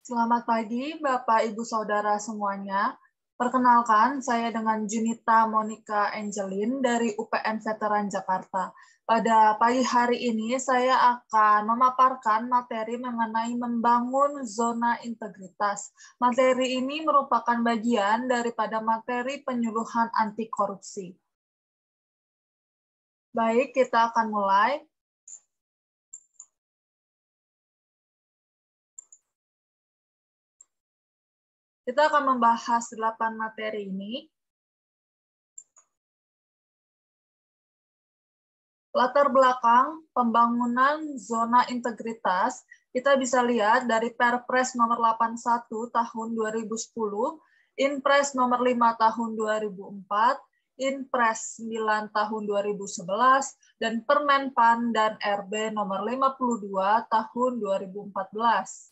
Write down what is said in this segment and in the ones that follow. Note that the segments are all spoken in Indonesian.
Selamat pagi, Bapak, Ibu, Saudara semuanya. Perkenalkan, saya dengan Junita Monica Angelin dari UPN Veteran Jakarta. Pada pagi hari ini, saya akan memaparkan materi mengenai membangun zona integritas. Materi ini merupakan bagian daripada materi penyuluhan anti korupsi. Baik, kita akan mulai. Kita akan membahas 8 materi ini. Latar belakang pembangunan zona integritas, kita bisa lihat dari Perpres nomor 81 tahun 2010, Inpres nomor 5 tahun 2004, Inpres 9 tahun 2011, dan Permenpan dan RB nomor 52 tahun 2014.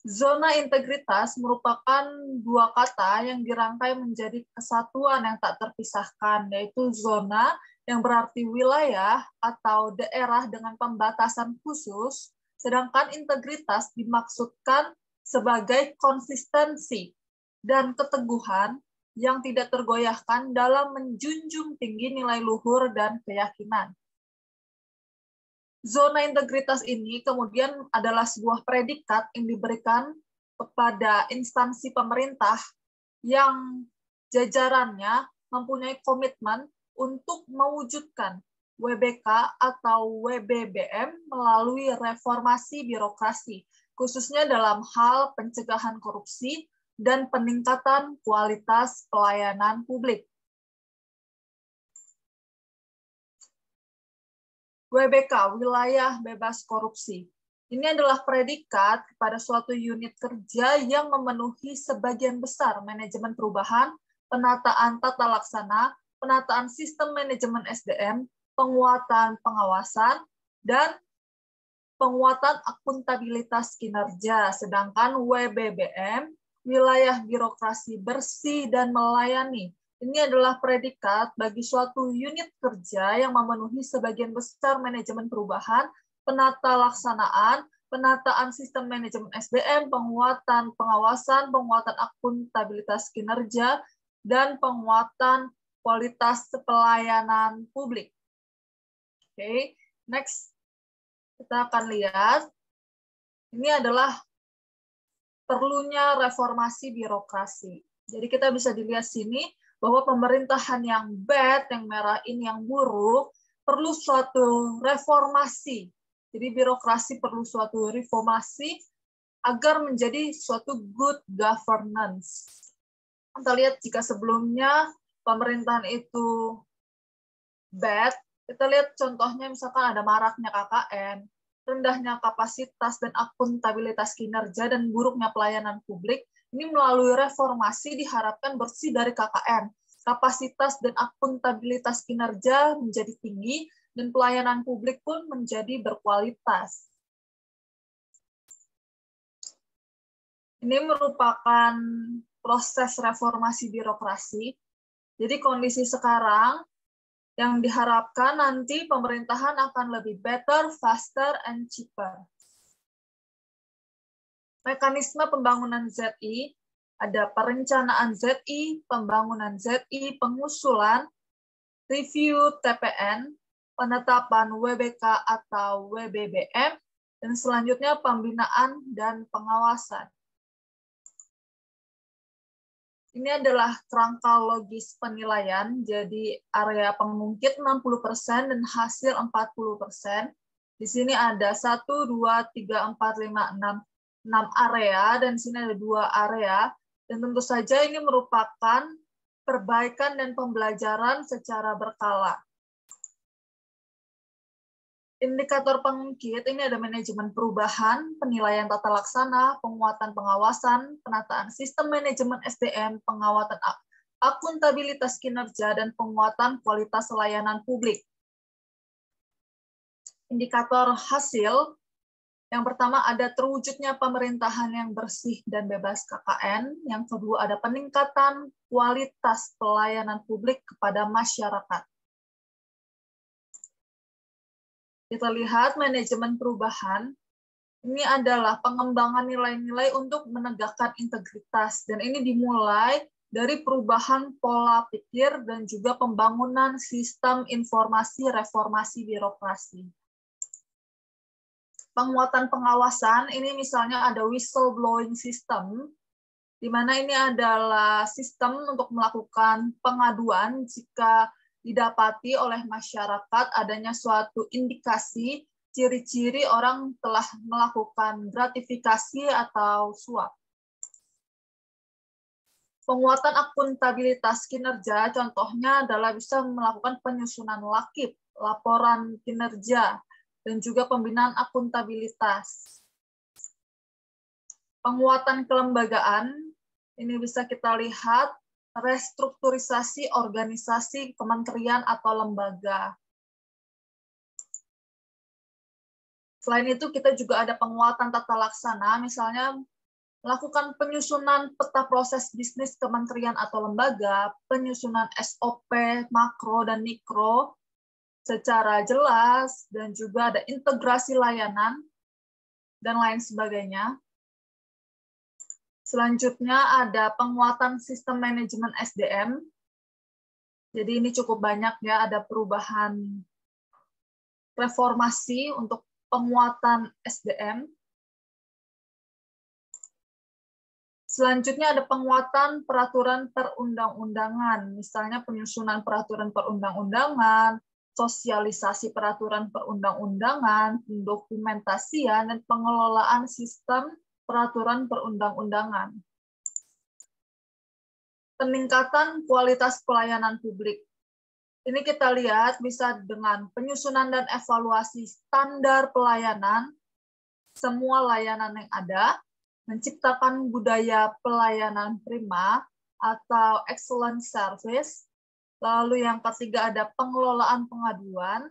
Zona integritas merupakan dua kata yang dirangkai menjadi kesatuan yang tak terpisahkan, yaitu zona yang berarti wilayah atau daerah dengan pembatasan khusus, sedangkan integritas dimaksudkan sebagai konsistensi dan keteguhan yang tidak tergoyahkan dalam menjunjung tinggi nilai luhur dan keyakinan. Zona integritas ini kemudian adalah sebuah predikat yang diberikan kepada instansi pemerintah yang jajarannya mempunyai komitmen untuk mewujudkan WBK atau WBBM melalui reformasi birokrasi, khususnya dalam hal pencegahan korupsi dan peningkatan kualitas pelayanan publik. WBK, Wilayah Bebas Korupsi. Ini adalah predikat kepada suatu unit kerja yang memenuhi sebagian besar manajemen perubahan, penataan tata laksana, penataan sistem manajemen SDM, penguatan pengawasan, dan penguatan akuntabilitas kinerja. Sedangkan WBBM, Wilayah Birokrasi Bersih dan Melayani, ini adalah predikat bagi suatu unit kerja yang memenuhi sebagian besar manajemen perubahan, penata laksanaan, penataan sistem manajemen SDM, penguatan pengawasan, penguatan akuntabilitas kinerja, dan penguatan kualitas pelayanan publik. Oke, next kita akan lihat. Ini adalah perlunya reformasi birokrasi. Jadi kita bisa dilihat sini bahwa pemerintahan yang bad, yang merah ini yang buruk, perlu suatu reformasi. Jadi birokrasi perlu suatu reformasi agar menjadi suatu good governance. Kita lihat jika sebelumnya pemerintahan itu bad, kita lihat contohnya misalkan ada maraknya KKN, rendahnya kapasitas dan akuntabilitas kinerja, dan buruknya pelayanan publik. Ini melalui reformasi diharapkan bersih dari KKN. Kapasitas dan akuntabilitas kinerja menjadi tinggi, dan pelayanan publik pun menjadi berkualitas. Ini merupakan proses reformasi birokrasi. Jadi kondisi sekarang yang diharapkan nanti pemerintahan akan lebih better, faster, and cheaper. Mekanisme pembangunan ZI, ada perencanaan ZI, pembangunan ZI, pengusulan, review TPN, penetapan WBK atau WBBM, dan selanjutnya pembinaan dan pengawasan. Ini adalah kerangka logis penilaian, jadi area pengungkit 60% dan hasil 40%. Di sini ada 1, 2, 3, 4, 5, 6 area, dan di sini ada 2 area. Dan tentu saja ini merupakan perbaikan dan pembelajaran secara berkala. Indikator pengungkit, ini ada manajemen perubahan, penilaian tata laksana, penguatan pengawasan, penataan sistem manajemen SDM, penguatan akuntabilitas kinerja, dan penguatan kualitas layanan publik. Indikator hasil, yang pertama ada terwujudnya pemerintahan yang bersih dan bebas KKN, yang kedua ada peningkatan kualitas pelayanan publik kepada masyarakat. Kita lihat manajemen perubahan, Ini adalah pengembangan nilai-nilai untuk menegakkan integritas, dan ini dimulai dari perubahan pola pikir dan juga pembangunan sistem informasi reformasi birokrasi. Penguatan pengawasan, ini misalnya ada whistleblowing system, di mana ini adalah sistem untuk melakukan pengaduan jika didapati oleh masyarakat adanya suatu indikasi ciri-ciri orang telah melakukan gratifikasi atau suap. Penguatan akuntabilitas kinerja, contohnya adalah bisa melakukan penyusunan lakip, laporan kinerja, dan juga pembinaan akuntabilitas. Penguatan kelembagaan, ini bisa kita lihat restrukturisasi organisasi kementerian atau lembaga. Selain itu, kita juga ada penguatan tata laksana, misalnya melakukan penyusunan peta proses bisnis kementerian atau lembaga, penyusunan SOP makro dan mikro secara jelas, dan juga ada integrasi layanan, dan lain sebagainya. Selanjutnya ada penguatan sistem manajemen SDM. Jadi ini cukup banyak ya, ada perubahan reformasi untuk penguatan SDM. Selanjutnya ada penguatan peraturan perundang-undangan, misalnya penyusunan peraturan perundang-undangan, sosialisasi peraturan perundang-undangan, pendokumentasian, dan pengelolaan sistem peraturan perundang-undangan. Peningkatan kualitas pelayanan publik. Ini kita lihat bisa dengan penyusunan dan evaluasi standar pelayanan, semua layanan yang ada, menciptakan budaya pelayanan prima atau excellent service. Lalu yang ketiga ada pengelolaan pengaduan.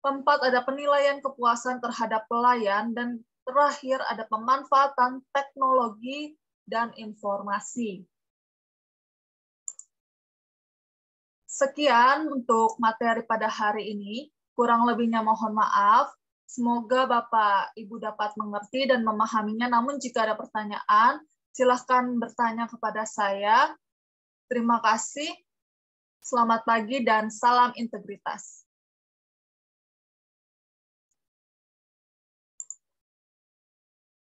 Keempat ada penilaian kepuasan terhadap pelayan, dan terakhir ada pemanfaatan teknologi dan informasi. Sekian untuk materi pada hari ini. Kurang lebihnya mohon maaf. Semoga Bapak Ibu dapat mengerti dan memahaminya. Namun jika ada pertanyaan, silahkan bertanya kepada saya. Terima kasih. Selamat pagi dan salam integritas.